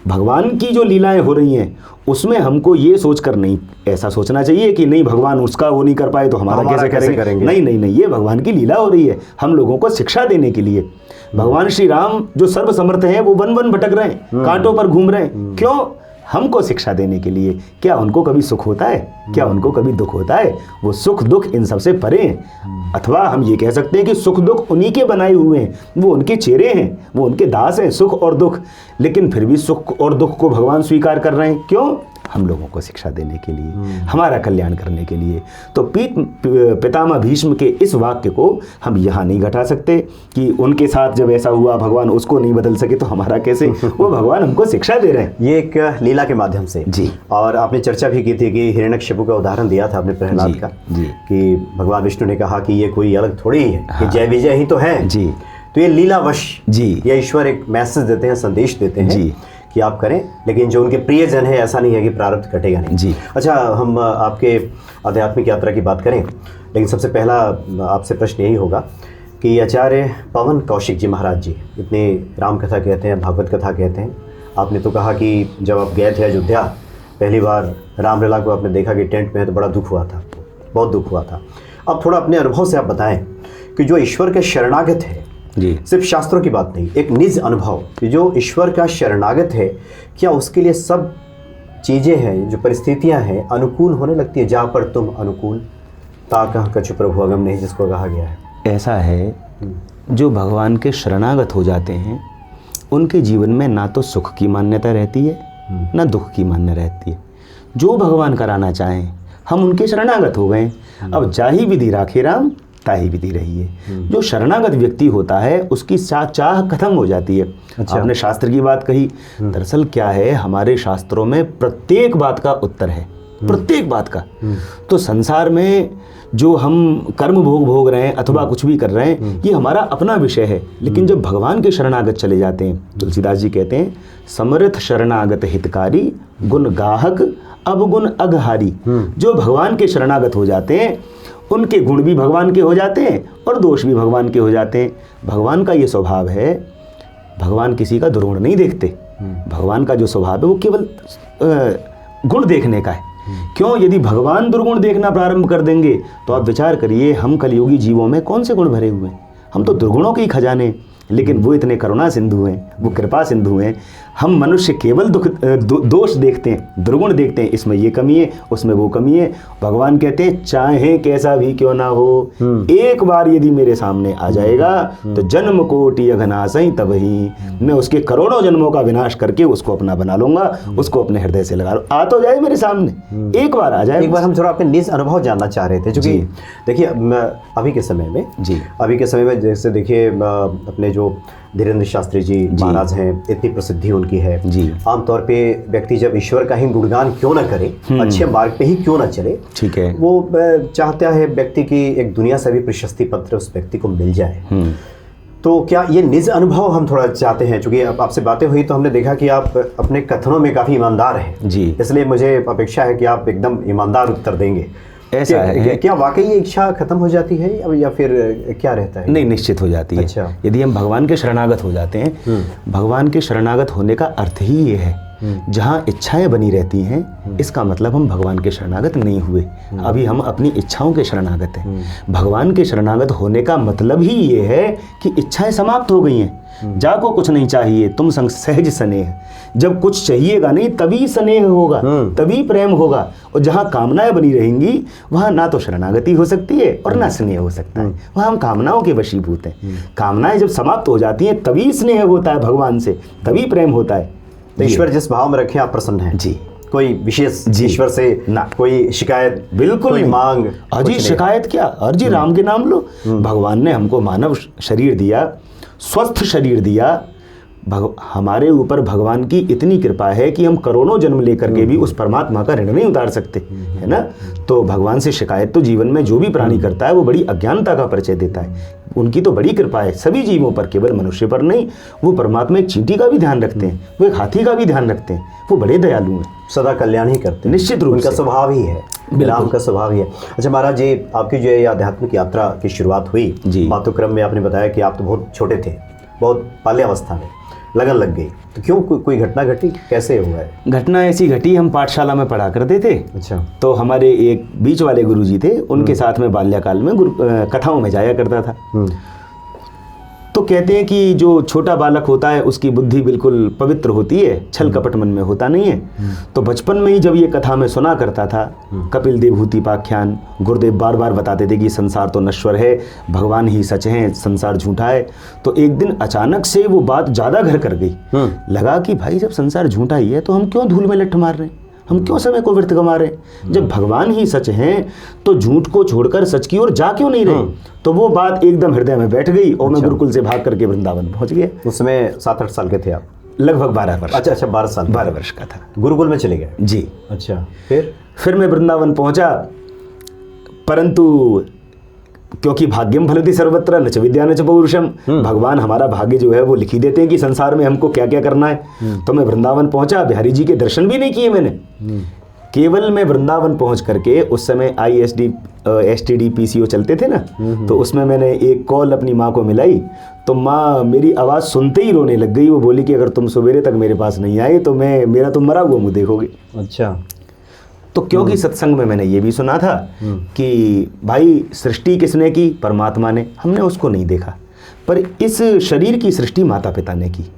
भगवान की जो लीलाएं हो रही हैं उसमें हमको ये सोचकर नहीं ऐसा सोचना चाहिए कि नहीं भगवान उसका वो नहीं कर पाए तो हमारा कैसे करेंगे। नहीं, ये भगवान की लीला हो रही है हम लोगों को शिक्षा देने के लिए। भगवान श्री राम जो सर्व समर्थ हैं वो वन वन भटक रहे हैं, कांटों पर घूम रहे हैं, क्यों? हमको शिक्षा देने के लिए। क्या उनको कभी सुख होता है? क्या उनको कभी दुख होता है? वो सुख दुख इन सबसे परे हैं। अथवा हम ये कह सकते हैं कि सुख दुख उन्हीं के बनाए हुए हैं, वो उनके चेहरे हैं, वो उनके दास हैं, सुख और दुख। लेकिन फिर भी सुख और दुख को भगवान स्वीकार कर रहे हैं, क्यों? हम लोगों को शिक्षा देने के लिए, हमारा कल्याण करने के लिए। तो पितामह भीष्म के इस वाक्य को हम यहाँ नहीं घटा सकते कि उनके साथ जब ऐसा हुआ भगवान उसको नहीं बदल सके तो हमारा कैसे। वो भगवान हमको शिक्षा दे रहे हैं, ये एक लीला के माध्यम से। जी। और आपने चर्चा भी की थी कि हिरण्यकशिपु का उदाहरण दिया था आपने प्रहलाद का, जी। कि भगवान विष्णु ने कहा कि ये कोई अलग थोड़ी है, कि जय विजय ही तो है। जी। तो ये लीलावश, जी, ये ईश्वर एक मैसेज देते हैं, संदेश देते हैं, जी, कि आप करें, लेकिन जो उनके प्रियजन है ऐसा नहीं है कि प्रारब्ध कटेगा नहीं। जी। अच्छा, हम आपके आध्यात्मिक यात्रा की बात करें, लेकिन सबसे पहला आपसे प्रश्न यही होगा कि आचार्य पवन कौशिक जी महाराज जी, इतनी राम कथा कहते हैं, भागवत कथा कहते हैं। आपने तो कहा कि जब आप गए थे अयोध्या पहली बार, रामलीला को आपने देखा कि टेंट में है, तो बड़ा दुख हुआ था, बहुत दुख हुआ था। अब थोड़ा अपने अनुभव से आप बताएं कि जो ईश्वर के शरणागत है, जी, सिर्फ शास्त्रों की बात नहीं, एक निज अनुभव कि जो ईश्वर का शरणागत है, क्या उसके लिए सब चीज़ें हैं, जो परिस्थितियां हैं, अनुकूल होने लगती है? जहाँ पर तुम अनुकूल ता कह कछु प्रभु अगम नहीं, जिसको कहा गया है। ऐसा है, जो भगवान के शरणागत हो जाते हैं उनके जीवन में ना तो सुख की मान्यता रहती है, ना दुख की मान्यता रहती है। जो भगवान कराना चाहें, हम उनके शरणागत हो गए। अब जाही विधि राखे राम, ताही विधि रही है। जो शरणागत व्यक्ति होता है उसकी चाह खत्म हो जाती है। अच्छा। आपने शास्त्र की बात कही, दरअसल क्या है, हमारे शास्त्रों में प्रत्येक बात का उत्तर है, प्रत्येक बात का। तो संसार में जो हम कर्म भोग रहे हैं अथवा कुछ भी कर रहे हैं, ये हमारा अपना विषय है। लेकिन जब भगवान के शरणागत चले जाते हैं, तुलसीदास जी कहते हैं, समर्थ शरणागत हितकारी, गुण गाहक अवगुण अघहारी। जो भगवान के शरणागत हो जाते हैं उनके गुण भी भगवान के हो जाते हैं और दोष भी भगवान के हो जाते हैं। भगवान का ये स्वभाव है, भगवान किसी का दुर्गुण नहीं देखते। भगवान का जो स्वभाव है वो केवल गुण देखने का है। क्यों? यदि भगवान दुर्गुण देखना प्रारंभ कर देंगे तो आप विचार करिए, हम कलयुगी जीवों में कौन से गुण भरे हुए हैं? हम तो दुर्गुणों के ही खजाने, लेकिन वो इतने करुणा सिंधु हैं, वो कृपा सिंधु हैं। हम मनुष्य केवल दोष देखते हैं, दुर्गुण देखते हैं, इसमें ये कमी है, उसमें वो कमी है। भगवान कहते हैं, चाहे कैसा भी क्यों ना हो, एक बार यदि मेरे सामने आ जाएगा तो जन्म कोटि अघनासई तब ही, मैं उसके करोड़ों जन्मों का विनाश करके उसको अपना बना लूंगा, उसको अपने हृदय से लगा लो। आ तो जाए मेरे सामने, एक बार आ जाए। एक बार हम थोड़ा अपने निज अनुभव जानना चाह रहे थे, क्योंकि देखिए अभी के समय में, जी, अभी के समय में जैसे देखिए अपने जो धीरेन्द्र शास्त्री जी महाराज हैं, इतनी प्रसिद्धि उनकी है जी। आमतौर पे व्यक्ति जब ईश्वर का ही गुणगान क्यों ना करे, अच्छे मार्ग पे ही क्यों ना चले, ठीक है, वो चाहता है व्यक्ति की एक दुनिया से भी प्रशस्ति पत्र उस व्यक्ति को मिल जाए। तो क्या ये निज अनुभव हम थोड़ा चाहते हैं? क्योंकि आपसे बातें हुई तो हमने देखा कि आप अपने कथनों में काफ़ी ईमानदार हैं जी, इसलिए मुझे अपेक्षा है कि आप एकदम ईमानदार उत्तर देंगे। ऐसा है, क्या वाकई ये इच्छा खत्म हो जाती है या फिर क्या रहता है? नहीं, निश्चित हो जाती है। अच्छा। यदि हम भगवान के शरणागत हो जाते हैं, भगवान के शरणागत होने का अर्थ ही ये है, जहाँ इच्छाएं बनी रहती हैं, इसका मतलब हम भगवान के शरणागत नहीं हुए, अभी हम अपनी इच्छाओं के शरणागत हैं। भगवान के शरणागत होने का मतलब ही ये है कि इच्छाएं समाप्त हो गई हैं। जाको कुछ नहीं चाहिए तुम संग सहज स्नेह, जब कुछ चाहिएगा नहीं तभी स्नेह होगा, तभी प्रेम होगा। और जहाँ कामनाएं बनी रहेंगी वहाँ ना तो शरणागति हो सकती है और ना स्नेह हो सकता है, वहाँ हम कामनाओं के वशीभूत हैं। कामनाएं जब समाप्त हो जाती हैं तभी स्नेह होता है भगवान से, तभी प्रेम होता है। तो ईश्वर जिस भाव में रखे आप प्रसन्न हैं जी, कोई विशेष जी, ईश्वर से ना कोई शिकायत, बिल्कुल कोई नहीं। मांग, अजी शिकायत क्या, अर्जी राम के नाम लो। भगवान ने हमको मानव शरीर दिया, स्वस्थ शरीर दिया। हमारे ऊपर भगवान की इतनी कृपा है कि हम करोड़ों जन्म लेकर के भी उस परमात्मा का ऋण नहीं उतार सकते, है ना। तो भगवान से शिकायत तो जीवन में जो भी प्राणी करता है वो बड़ी अज्ञानता का परिचय देता है। उनकी तो बड़ी कृपा है सभी जीवों पर, केवल मनुष्य पर नहीं। वो परमात्मा एक चींटी का भी ध्यान रखते हैं, वो एक हाथी का भी ध्यान रखते हैं, वो बड़े दयालु हैं, सदा कल्याण ही करते हैं। निश्चित रूप उनका से स्वभाव ही है, राम का स्वभाव ही है। अच्छा महाराज जी, आपकी जो ये आध्यात्मिक यात्रा की शुरुआत हुई, मातुक्रम में आपने बताया कि आप तो बहुत छोटे थे, बहुत बाल्यावस्था में लगन लग गई, तो क्यों कोई घटना घटी, कैसे हुआ है? घटना ऐसी घटी, हम पाठशाला में पढ़ा करते थे। अच्छा। तो हमारे एक बीच वाले गुरुजी थे, उनके साथ में बाल्यकाल में कथाओं में जाया करता था। तो कहते हैं कि जो छोटा बालक होता है उसकी बुद्धि बिल्कुल पवित्र होती है, छल कपट मन में होता नहीं है। तो बचपन में ही जब ये कथा मैं सुना करता था, कपिल देवहूतिपाख्यान, गुरुदेव बार बार बताते थे कि संसार तो नश्वर है, भगवान ही सच है, संसार झूठा है। तो एक दिन अचानक से वो बात ज़्यादा घर कर गई। लगा कि भाई जब संसार झूठा ही है तो हम क्यों धूल में लठ मार रहे हैं, हम क्यों समय को व्यर्थ गंवा रहे हैं? जब भगवान ही सच हैं तो झूठ को छोड़कर सच की ओर जा क्यों नहीं रहे? तो वो बात एकदम हृदय में बैठ गई और मैं गुरुकुल से भाग करके वृंदावन पहुंच गया। उस समय 7-8 साल के थे आप? लगभग 12 वर्ष। अच्छा 12 साल, 12 वर्ष का था। गुरुकुल में चले गए? जी। अच्छा, फिर मैं वृंदावन पहुंचा, परंतु क्योंकि भाग्यम फलति सर्वत्र न च विद्या न च पौरुषम, भगवान हमारा भाग्य जो है वो लिख ही देते हैं कि संसार में हमको क्या क्या करना है। तो मैं वृंदावन पहुंचा, बिहारी जी के दर्शन भी नहीं किए मैंने। केवल मैं वृंदावन पहुंच करके, उस समय ISD STD PCO चलते थे ना, तो उसमें मैंने एक कॉल अपनी माँ को मिलाई, तो माँ मेरी आवाज़ सुनते ही रोने लग गई। वो बोली कि अगर तुम सवेरे तक मेरे पास नहीं आए तो मेरा तुम मरा हुआ मुँह देखोगे। अच्छा। तो क्योंकि सत्संग में मैंने ये भी सुना था कि भाई सृष्टि किसने की? परमात्मा ने। हमने उसको नहीं देखा, पर इस शरीर की सृष्टि माता पिता ने की,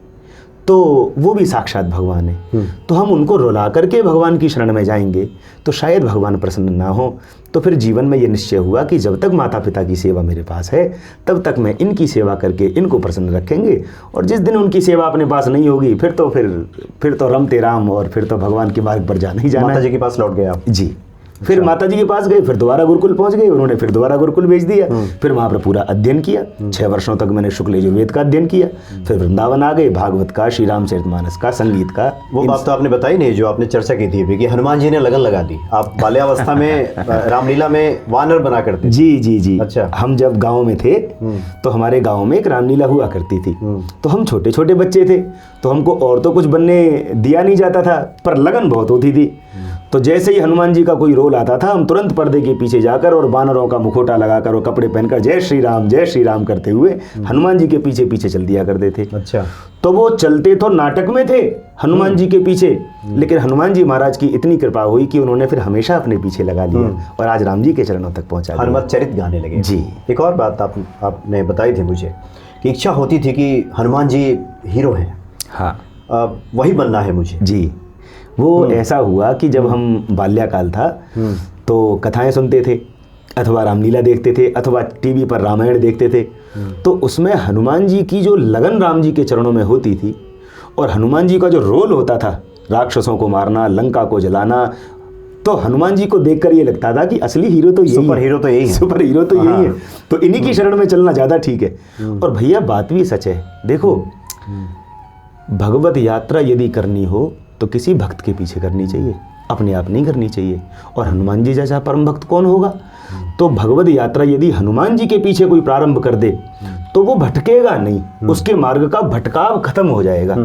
तो वो भी साक्षात भगवान है। तो हम उनको रुला करके भगवान की शरण में जाएंगे तो शायद भगवान प्रसन्न ना हो। तो फिर जीवन में ये निश्चय हुआ कि जब तक माता पिता की सेवा मेरे पास है तब तक मैं इनकी सेवा करके इनको प्रसन्न रखेंगे, और जिस दिन उनकी सेवा अपने पास नहीं होगी फिर तो रमते राम, और फिर तो भगवान के मार्ग पर जाना ही जाना। माता जी के पास लौट गए आप? जी। फिर माता जी के पास गए, फिर दोबारा गुरुकुल पहुंच गए, उन्होंने फिर दोबारा गुरुकुल भेज दिया। फिर वहाँ पर पूरा अध्ययन किया, 6 वर्षों तक मैंने शुक्ल यजुर्वेद का अध्ययन किया। फिर वृंदावन आ गए, भागवत का, श्री रामचरितमानस का, संगीत का। वो बात तो आपने बताई नहीं जो आपने चर्चा की थी अभी, कि हनुमान जी ने लगन लगा दी। आप बाल्यावस्था में रामलीला में वानर बना करते? जी। अच्छा। हम जब गाँव में थे तो हमारे गाँव में एक रामलीला हुआ करती थी। तो हम छोटे छोटे बच्चे थे, तो हमको और तो कुछ बनने दिया नहीं जाता था, पर लगन बहुत होती थी। तो जैसे ही हनुमान जी का कोई रोल आता था, हम तुरंत पर्दे के पीछे जाकर और बानरों का मुखोटा लगाकर और कपड़े पहनकर जय श्री राम करते हुए हनुमान जी के पीछे पीछे चल दिया करते थे। अच्छा। तो वो चलते तो नाटक में थे हनुमान जी के पीछे, लेकिन हनुमान जी महाराज की इतनी कृपा हुई कि उन्होंने फिर हमेशा अपने पीछे लगा लिया और आज राम जी के चरणों तक पहुंचा दिया। हनुमत चरित गाने लगे। जी। एक और बात आपने बताई थी मुझे कि इच्छा होती थी कि हनुमान जी हीरो हैं। हाँ, वही बनना है मुझे। जी। वो ऐसा हुआ कि जब हम बाल्याकाल था तो कथाएं सुनते थे, अथवा रामलीला देखते थे, अथवा टीवी पर रामायण देखते थे। तो उसमें हनुमान जी की जो लगन राम जी के चरणों में होती थी, और हनुमान जी का जो रोल होता था, राक्षसों को मारना, लंका को जलाना, तो हनुमान जी को देखकर ये लगता था कि असली हीरो तो यही है, सुपर हीरो तो यही है। तो इन्हीं की शरण में चलना ज़्यादा ठीक है। और भैया बात भी सच है। देखो, भगवत यात्रा यदि करनी हो तो किसी भक्त के पीछे करनी चाहिए, अपने आप नहीं करनी चाहिए। और हनुमान जी जैसा परम भक्त कौन होगा? तो भगवत यात्रा यदि हनुमान जी के पीछे कोई प्रारंभ कर दे तो वो भटकेगा नहीं, उसके मार्ग का भटकाव खत्म हो जाएगा।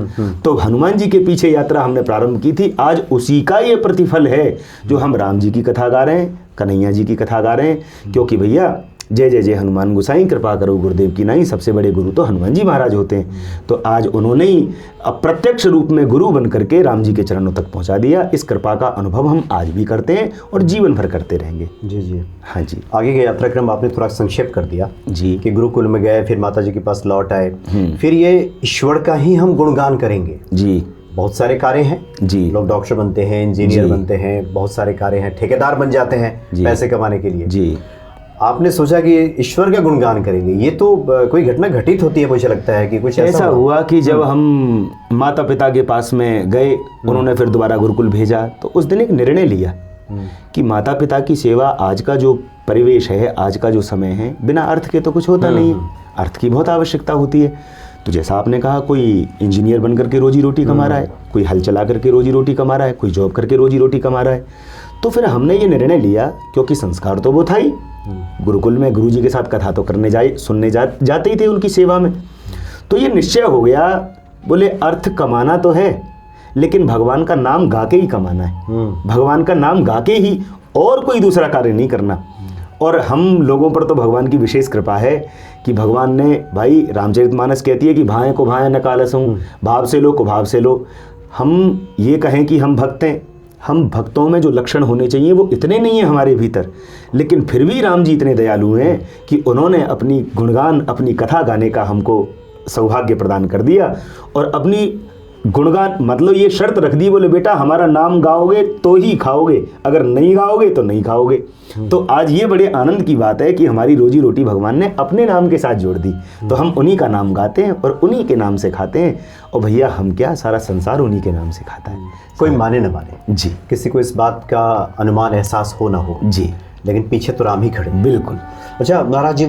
तो हनुमान जी के पीछे यात्रा हमने प्रारंभ की थी, आज उसी का ये प्रतिफल है जो हम राम जी की कथा गा रहे हैं, कन्हैया जी की कथा गा रहे हैं। क्योंकि भैया जय जय जय हनुमान गोसाई, कृपा करो गुरुदेव की नाई, सबसे बड़े गुरु तो हनुमान जी महाराज होते हैं। तो आज उन्होंने ही अप्रत्यक्ष रूप में गुरु बन करके राम जी के चरणों तक पहुंचा दिया। इस कृपा का अनुभव हम आज भी करते हैं और जीवन भर करते रहेंगे। जी। हाँ जी। आगे का यात्राक्रम आपने थोड़ा संक्षेप कर दिया जी, कि गुरुकुल में गए, फिर माता जी के पास लौट आए, फिर ये ईश्वर का ही हम गुणगान करेंगे। जी। बहुत सारे कार्य हैं जी, लोग डॉक्टर बनते हैं, इंजीनियर बनते हैं, बहुत सारे कार्य हैं, ठेकेदार बन जाते हैं पैसे कमाने के लिए। जी। आपने सोचा कि ईश्वर का गुणगान करेंगे, ये तो कोई घटना घटित होती है, मुझे लगता है कि कुछ ऐसा हुआ कि जब हम माता पिता के पास में गए, उन्होंने फिर दोबारा गुरुकुल भेजा, तो उस दिन एक निर्णय लिया कि माता पिता की सेवा, आज का जो परिवेश है, आज का जो समय है, बिना अर्थ के तो कुछ होता नहीं है, अर्थ की बहुत आवश्यकता होती है। तो जैसा आपने कहा, कोई इंजीनियर बन करके रोजी रोटी कमा रहा है, कोई हल चला करके रोजी रोटी कमा रहा है, कोई जॉब करके रोजी रोटी कमा रहा है। तो फिर हमने ये निर्णय लिया, क्योंकि संस्कार तो वो था ही, गुरुकुल में गुरुजी के साथ कथा तो करने सुनने जाते ही थे उनकी सेवा में। तो ये निश्चय हो गया, बोले अर्थ कमाना तो है, लेकिन भगवान का नाम गा के ही कमाना है, भगवान का नाम गा के ही, और कोई दूसरा कार्य नहीं करना। और हम लोगों पर तो भगवान की विशेष कृपा है कि भगवान ने, भाई रामचरितमानस कहती है कि भाएं को भाएं न कालसऊं, भाव से लो को भाव से लो। हम ये कहें कि हम भक्त हैं, हम भक्तों में जो लक्षण होने चाहिए वो इतने नहीं हैं हमारे भीतर, लेकिन फिर भी राम जी इतने दयालु हैं कि उन्होंने अपनी गुणगान, अपनी कथा गाने का हमको सौभाग्य प्रदान कर दिया, और अपनी गुणगान मतलब ये शर्त रख दी, बोले बेटा हमारा नाम गाओगे तो ही खाओगे, अगर नहीं गाओगे तो नहीं खाओगे। तो आज ये बड़े आनंद की बात है कि हमारी रोजी रोटी भगवान ने अपने नाम के साथ जोड़ दी, तो हम उन्हीं का नाम गाते हैं और उन्हीं के नाम से खाते हैं। और भैया हम क्या, सारा संसार उन्हीं के नाम से खाता है। कोई माने न माने जी, किसी को इस बात का अनुमान एहसास हो ना हो जी, लेकिन पीछे तो राम ही खड़े। बिल्कुल। अच्छा महाराज जी,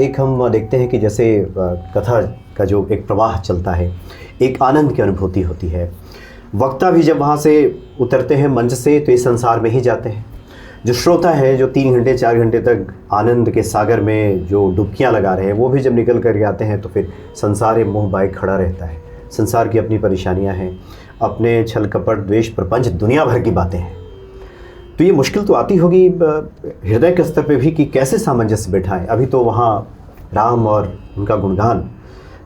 एक हम देखते हैं कि जैसे कथा का जो एक प्रवाह चलता है, एक आनंद की अनुभूति होती है। वक्ता भी जब वहाँ से उतरते हैं मंच से तो इस संसार में ही जाते हैं। जो श्रोता है, जो 3 घंटे 4 घंटे तक आनंद के सागर में जो डुबकियाँ लगा रहे हैं, वो भी जब निकल कर आते हैं तो फिर संसार मोह बाय खड़ा रहता है। संसार की अपनी परेशानियाँ हैं, अपने छल कपट द्वेष प्रपंच दुनिया भर की बातें हैं। तो ये मुश्किल तो आती होगी हृदय के स्तर पे भी कि कैसे सामंजस्य बैठाएं। अभी तो वहाँ राम और उनका गुणगान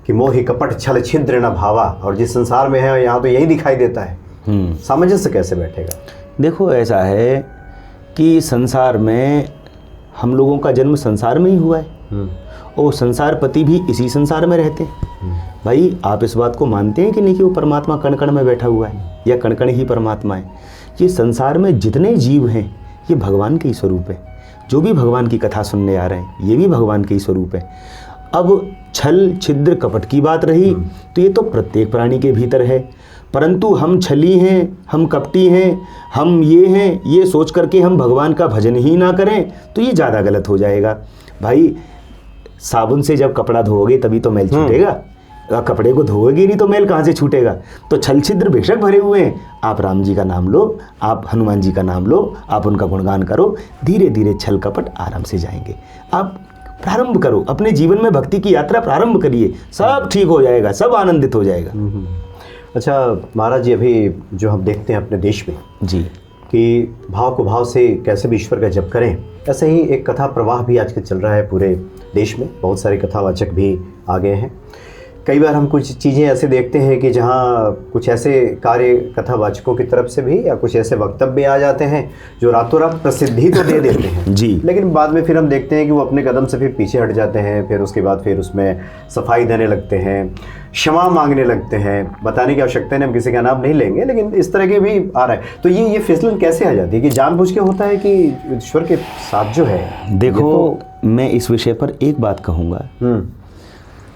कि मोहि कपट छल छिद्र न भावा, और जिस संसार में है यहाँ तो यही दिखाई देता है। सामंजस्य कैसे बैठेगा? देखो ऐसा है कि संसार में हम लोगों का जन्म संसार में ही हुआ है और संसारपति भी इसी संसार में रहते हैं। भाई आप इस बात को मानते हैं कि नहीं कि वो परमात्मा कण कण में बैठा हुआ है या कण कण ही परमात्मा है? ये संसार में जितने जीव हैं ये भगवान के ही स्वरूप है। जो भी भगवान की कथा सुनने आ रहे हैं ये भी भगवान के ही स्वरूप है। अब छल छिद्र कपट की बात रही तो ये तो प्रत्येक प्राणी के भीतर है, परंतु हम छली हैं, हम कपटी हैं, हम ये हैं, ये सोच करके हम भगवान का भजन ही ना करें तो ये ज़्यादा गलत हो जाएगा। भाई साबुन से जब कपड़ा धोओगे तभी तो मैल छूटेगा, कपड़े को धोएगी नहीं तो मैल कहाँ से छूटेगा? तो छल छिद्र बेशक भरे हुए हैं। आप राम जी का नाम लो, आप हनुमान जी का नाम लो, आप उनका गुणगान करो, धीरे धीरे छल कपट आराम से जाएंगे। आप प्रारंभ करो, अपने जीवन में भक्ति की यात्रा प्रारंभ करिए, सब ठीक हो जाएगा, सब आनंदित हो जाएगा। अच्छा महाराज जी, अभी जो हम देखते हैं अपने देश में जी कि भाव को भाव से कैसे भी ईश्वर का जप करें, ऐसे ही एक कथा प्रवाह भी आजकल चल रहा है पूरे देश में। बहुत सारे कथावाचक भी आ गए हैं। कई बार हम कुछ चीज़ें ऐसे देखते हैं कि जहाँ कुछ ऐसे कार्य कथावाचकों की तरफ से भी या कुछ ऐसे वक्तव्य आ जाते हैं जो रातों रात प्रसिद्धि तो दे देते हैं जी, लेकिन बाद में फिर हम देखते हैं कि वो अपने कदम से फिर पीछे हट जाते हैं। फिर उसके बाद फिर उसमें सफाई देने लगते हैं, क्षमा मांगने लगते हैं। बताने की आवश्यकता नहीं, हम किसी का नाम नहीं लेंगे, लेकिन इस तरह के भी आ रहा है। तो ये फिसलन कैसे आ जाती है कि जानबूझ के होता है कि ईश्वर के साथ जो है? देखो मैं इस विषय पर एक बात कहूँगा,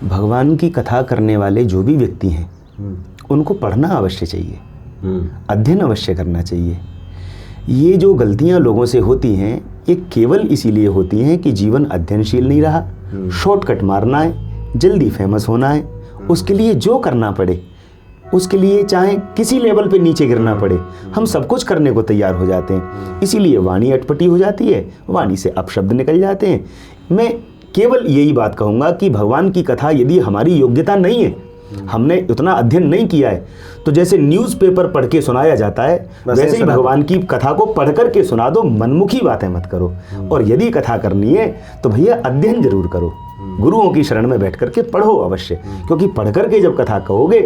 भगवान की कथा करने वाले जो भी व्यक्ति हैं उनको पढ़ना अवश्य चाहिए, अध्ययन अवश्य करना चाहिए। ये जो गलतियां लोगों से होती हैं ये केवल इसीलिए होती हैं कि जीवन अध्ययनशील नहीं रहा, शॉर्टकट मारना है, जल्दी फेमस होना है, उसके लिए जो करना पड़े, उसके लिए चाहे किसी लेवल पे नीचे गिरना पड़े, हम सब कुछ करने को तैयार हो जाते हैं। इसीलिए वाणी अटपटी हो जाती है, वाणी से अपशब्द निकल जाते हैं। मैं केवल यही बात कहूँगा कि भगवान की कथा यदि हमारी योग्यता नहीं है, हमने उतना अध्ययन नहीं किया है, तो जैसे न्यूज़पेपर पढ़ के सुनाया जाता है वैसे ही भगवान की कथा को पढ़ कर के सुना दो, मनमुखी बातें मत करो। और यदि कथा करनी है तो भैया अध्ययन जरूर करो, गुरुओं की शरण में बैठ करके पढ़ो अवश्य, क्योंकि पढ़ करके जब कथा कहोगे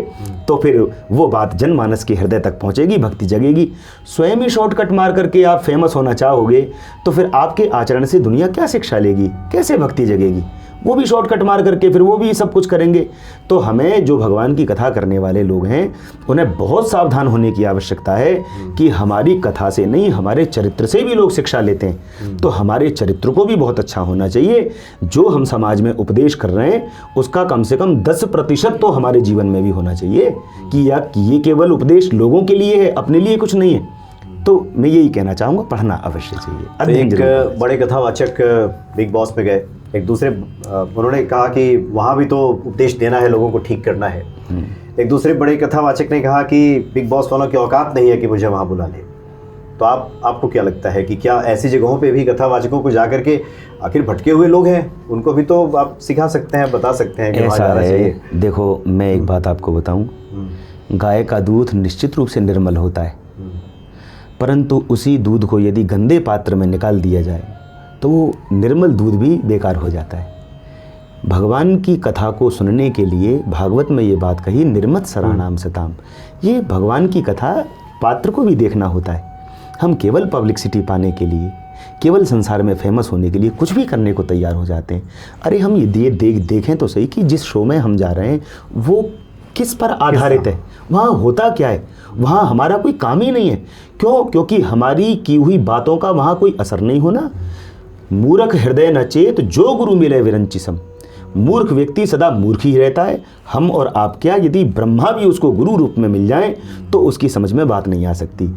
तो फिर वो बात जनमानस के हृदय तक पहुंचेगी, भक्ति जगेगी। स्वयं ही शॉर्टकट मार करके आप फेमस होना चाहोगे तो फिर आपके आचरण से दुनिया क्या शिक्षा लेगी, कैसे भक्ति जगेगी? वो भी शॉर्टकट मार करके फिर वो भी सब कुछ करेंगे। तो हमें जो भगवान की कथा करने वाले लोग हैं उन्हें बहुत सावधान होने की आवश्यकता है कि हमारी कथा से नहीं, हमारे चरित्र से भी लोग शिक्षा लेते हैं, तो हमारे चरित्र को भी बहुत अच्छा होना चाहिए। जो हम समाज में उपदेश कर रहे हैं उसका कम से कम 10% तो हमारे जीवन में भी होना चाहिए कि या ये केवल उपदेश लोगों के लिए है, अपने लिए कुछ नहीं है। तो मैं यही कहना चाहूँगा, पढ़ना अवश्य चाहिए। एक बड़े कथावाचक बिग बॉस में गए, एक दूसरे उन्होंने कहा कि वहाँ भी तो उपदेश देना है, लोगों को ठीक करना है। एक दूसरे बड़े कथावाचक ने कहा कि बिग बॉस वालों की औकात नहीं है कि मुझे वहाँ बुला ले। तो आपको क्या लगता है कि क्या ऐसी जगहों पे भी कथावाचकों को जाकर के, आखिर भटके हुए लोग हैं, उनको भी तो आप सिखा सकते हैं, बता सकते हैं कि ऐसा है? देखो मैं एक बात आपको बताऊँ, गाय का दूध निश्चित रूप से निर्मल होता है, परंतु उसी दूध को यदि गंदे पात्र में निकाल दिया जाए तो वो निर्मल दूध भी बेकार हो जाता है। भगवान की कथा को सुनने के लिए भागवत में ये बात कही, निर्मत सराणाम सताम। ये भगवान की कथा पात्र को भी देखना होता है। हम केवल पब्लिसिटी पाने के लिए, केवल संसार में फेमस होने के लिए कुछ भी करने को तैयार हो जाते हैं। अरे हम ये देखें तो सही कि जिस शो में हम जा रहे हैं वो किस पर आधारित है, वहाँ होता क्या है, वहाँ हमारा कोई काम ही नहीं है। क्यों? क्योंकि हमारी की हुई बातों का वहाँ कोई असर नहीं होना। मूर्ख हृदय न चेत जो गुरु मिले विरंची सम। मूर्ख व्यक्ति सदा मूर्ख ही रहता है। हम और आप क्या, यदि ब्रह्मा भी उसको गुरु रूप में मिल जाए तो उसकी समझ में बात नहीं आ सकती।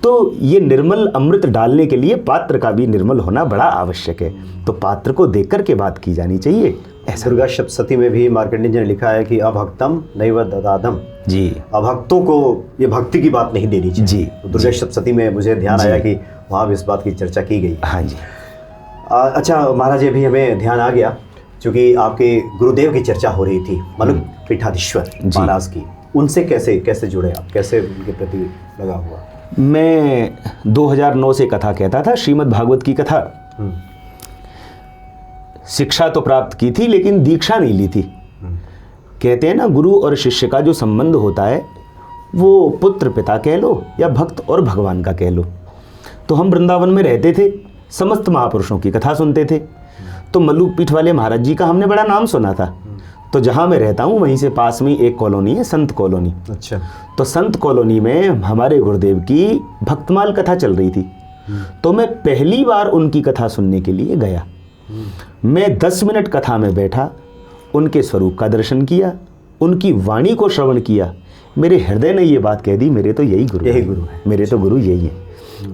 तो ये निर्मल अमृत डालने के लिए पात्र का भी निर्मल होना बड़ा आवश्यक है। तो पात्र को देख कर के बात की जानी चाहिए। ऐसा दुर्गा सप्तशती में भी मार्कंडेय जी ने लिखा है कि अभक्तम नैव ददादम। जी, अभक्तों को ये भक्ति की बात नहीं देनी चाहिए। जी, तो दुर्गा सप्तशती में मुझे ध्यान आया कि वहाँ भी इस बात की चर्चा की गई। हाँ जी। अच्छा महाराज, ये भी हमें ध्यान आ गया, क्योंकि आपके गुरुदेव की चर्चा हो रही थी, मलुक पीठाधीश्वर महाराज की। उनसे कैसे जुड़े आप, कैसे उनके प्रति लगा हुआ? मैं 2009 से कथा कहता था, श्रीमद् भागवत की कथा। शिक्षा तो प्राप्त की थी लेकिन दीक्षा नहीं ली थी। कहते हैं ना, गुरु और शिष्य का जो संबंध होता है वो पुत्र पिता कह लो या भक्त और भगवान का कह लो। तो हम वृंदावन में रहते थे, समस्त महापुरुषों की कथा सुनते थे। तो मल्लुक पीठ वाले महाराज जी का हमने बड़ा नाम सुना था। तो जहाँ मैं रहता हूँ वहीं से पास में एक कॉलोनी है, संत कॉलोनी। अच्छा। तो संत कॉलोनी में हमारे गुरुदेव की भक्तमाल कथा चल रही थी। तो मैं पहली बार उनकी कथा सुनने के लिए गया। मैं 10 मिनट कथा में बैठा, उनके स्वरूप का दर्शन किया, उनकी वाणी को श्रवण किया। मेरे हृदय ने ये बात कह दी, मेरे तो यही गुरु है, मेरे तो गुरु यही है।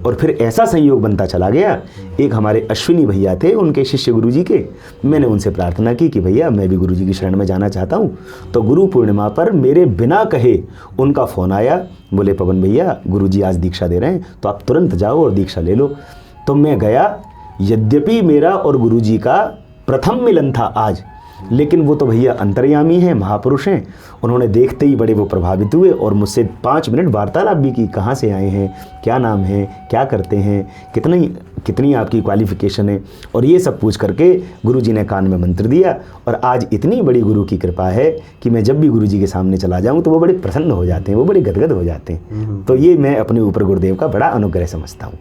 और फिर ऐसा संयोग बनता चला गया। एक हमारे अश्विनी भैया थे, उनके शिष्य गुरुजी के। मैंने उनसे प्रार्थना की कि भैया मैं भी गुरुजी की शरण में जाना चाहता हूँ। तो गुरु पूर्णिमा पर मेरे बिना कहे उनका फ़ोन आया, बोले पवन भैया गुरुजी आज दीक्षा दे रहे हैं, तो आप तुरंत जाओ और दीक्षा ले लो। तो मैं गया। यद्यपि मेरा और गुरुजी का प्रथम मिलन था आज, लेकिन वो तो भैया अंतर्यामी हैं, महापुरुष हैं। उन्होंने देखते ही बड़े वो प्रभावित हुए और मुझसे 5 मिनट वार्तालाप भी की। कहाँ से आए हैं, क्या नाम है, क्या करते हैं, कितनी आपकी क्वालिफिकेशन है, और ये सब पूछ करके गुरुजी ने कान में मंत्र दिया। और आज इतनी बड़ी गुरु की कृपा है कि मैं जब भी गुरुजी के सामने चला जाऊँ तो वो बड़े प्रसन्न हो जाते हैं, वो बड़े गदगद हो जाते हैं। तो ये मैं अपने ऊपर गुरुदेव का बड़ा अनुग्रह समझता हूँ।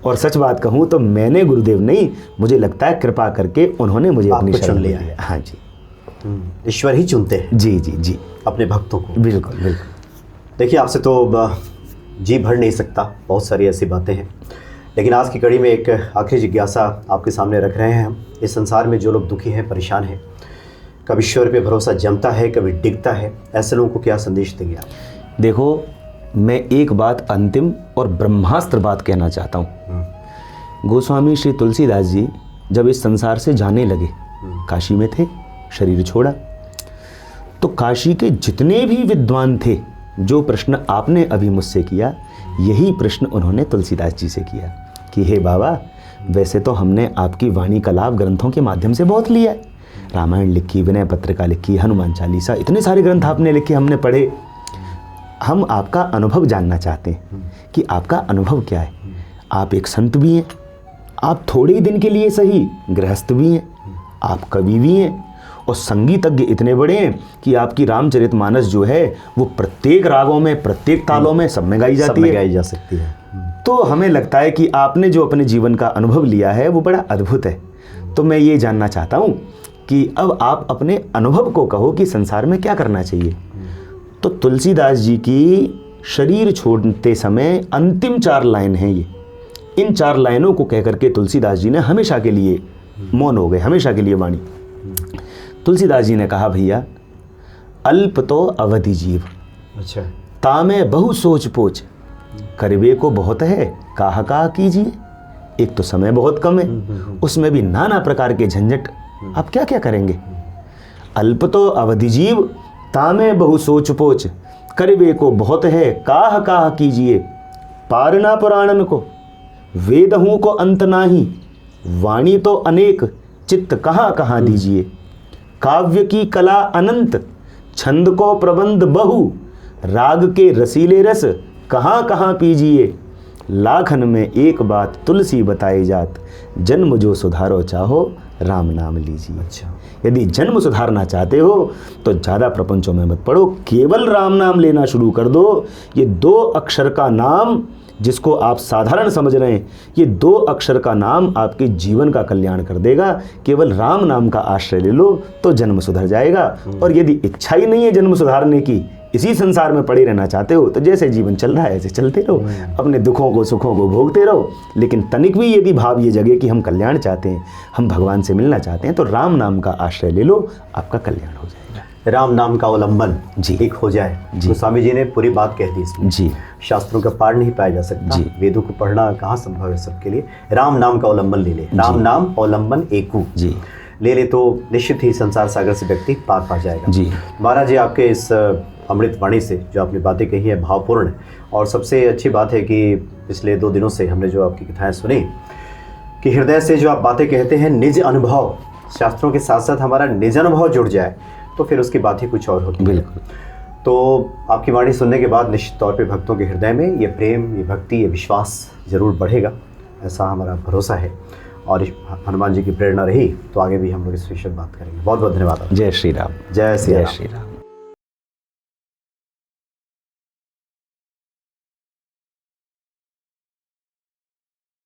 और सच बात कहूँ तो मैंने गुरुदेव नहीं, मुझे लगता है कृपा करके उन्होंने मुझे अपनी शरण लिया है। हाँ जी, ईश्वर ही चुनते हैं। जी जी जी, अपने भक्तों को। बिल्कुल बिल्कुल। देखिए, आपसे तो जी भर नहीं सकता, बहुत सारी ऐसी बातें हैं। लेकिन आज की कड़ी में एक आखिरी जिज्ञासा आपके सामने रख रहे हैं हम। इस संसार में जो लोग दुखी हैं, परेशान हैं, कभी ईश्वर पे भरोसा जमता है, कभी डिगता है, ऐसे लोगों को क्या संदेश देंगे आप? देखो, मैं एक बात अंतिम और ब्रह्मास्त्र बात कहना चाहता हूँ। गोस्वामी श्री तुलसीदास जी जब इस संसार से जाने लगे, काशी में थे, शरीर छोड़ा, तो काशी के जितने भी विद्वान थे, जो प्रश्न आपने अभी मुझसे किया, यही प्रश्न उन्होंने तुलसीदास जी से किया कि हे बाबा, वैसे तो हमने आपकी वाणी का लाभ ग्रंथों के माध्यम से बहुत लिया है। रामायण लिखी, विनय पत्रिका लिखी, हनुमान चालीसा, इतने सारे ग्रंथ आपने लिखे, हमने पढ़े। हम आपका अनुभव जानना चाहते हैं कि आपका अनुभव क्या है। आप एक संत भी हैं, आप थोड़े ही दिन के लिए सही गृहस्थ भी हैं, आप कवि भी हैं, और संगीतज्ञ इतने बड़े हैं कि आपकी रामचरितमानस जो है वो प्रत्येक रागों में, प्रत्येक तालों में, सब में गाई जाती है, गाई जा सकती है। तो हमें लगता है कि आपने जो अपने जीवन का अनुभव लिया है वो बड़ा अद्भुत है। तो मैं ये जानना चाहता हूँ कि अब आप अपने अनुभव को कहो कि संसार में क्या करना चाहिए। तो तुलसीदास जी की शरीर छोड़ते समय अंतिम 4 लाइन हैं ये। इन 4 लाइनों को कह करके तुलसीदास जी ने हमेशा के लिए मौन हो गए, हमेशा के लिए वाणी। तुलसीदास जी ने कहा, भैया अल्प तो अवधि जीव, अच्छा, तामे बहु सोच पोच, करबे को बहुत है, काह काह कीजिए। एक तो समय बहुत कम है, उसमें भी नाना प्रकार के झंझट, आप क्या क्या करेंगे। अल्प तो अवधि जीव, तामे बहु सोच पोच, करबे को बहुत है, काह काह कीजिए। पारना पुराणन को, वेद हूँ को अंत नाही, वाणी तो अनेक, चित्त कहाँ कहाँ दीजिए। काव्य की कला अनंत, छंद को प्रबंध बहु, राग के रसीले रस कहाँ कहाँ पीजिए। लाखन में एक बात तुलसी बताई जात, जन्म जो सुधारो चाहो राम नाम लीजिए। अच्छा, यदि जन्म सुधारना चाहते हो तो ज़्यादा प्रपंचों में मत पड़ो, केवल राम नाम लेना शुरू कर दो। ये 2 अक्षर का नाम जिसको आप साधारण समझ रहे हैं, ये 2 अक्षर का नाम आपके जीवन का कल्याण कर देगा। केवल राम नाम का आश्रय ले लो तो जन्म सुधर जाएगा। और यदि इच्छा ही नहीं है जन्म सुधारने की, इसी संसार में पड़े रहना चाहते हो, तो जैसे जीवन चल रहा है ऐसे चलते रहो, अपने दुखों को सुखों को भोगते रहो। लेकिन तनिक भी यदि भाव ये जगे कि हम कल्याण चाहते हैं, हम भगवान से मिलना चाहते हैं, तो राम नाम का आश्रय ले लो, आपका कल्याण हो जाएगा। राम नाम का अवलंबन जी। एक हो जाए। जी। गोस्वामी जी ने पूरी बात कह दी इसमें। जी। शास्त्रों का पार नहीं पाया जा सकता, जी। वेदों को पढ़ना कहाँ संभव है सबके लिए। राम नाम का अवलंबन ले ले, राम नाम अवलंबन एकू जी। ले ले तो निश्चित ही संसार सागर से व्यक्ति पार पा जाएगा। जी। महाराज जी, आपके इस अमृत वाणी से जो आपने बातें कही है भावपूर्ण है, और सबसे अच्छी बात है कि पिछले 2 दिनों से हमने जो आपकी कथाएं सुनी कि हृदय से जो आप बातें कहते हैं, निज अनुभव, शास्त्रों के साथ साथ हमारा निज अनुभव जुड़ जाए तो फिर उसकी बात ही कुछ और होती है। बिल्कुल। तो आपकी वाणी सुनने के बाद निश्चित तौर पे भक्तों के हृदय में ये प्रेम, ये भक्ति, ये विश्वास जरूर बढ़ेगा, ऐसा हमारा भरोसा है। और हनुमान जी की प्रेरणा रही तो आगे भी हम लोग इस विषय पर बात करेंगे। बहुत बहुत धन्यवाद। जय श्री राम। जय श्री राम। जय श्री राम।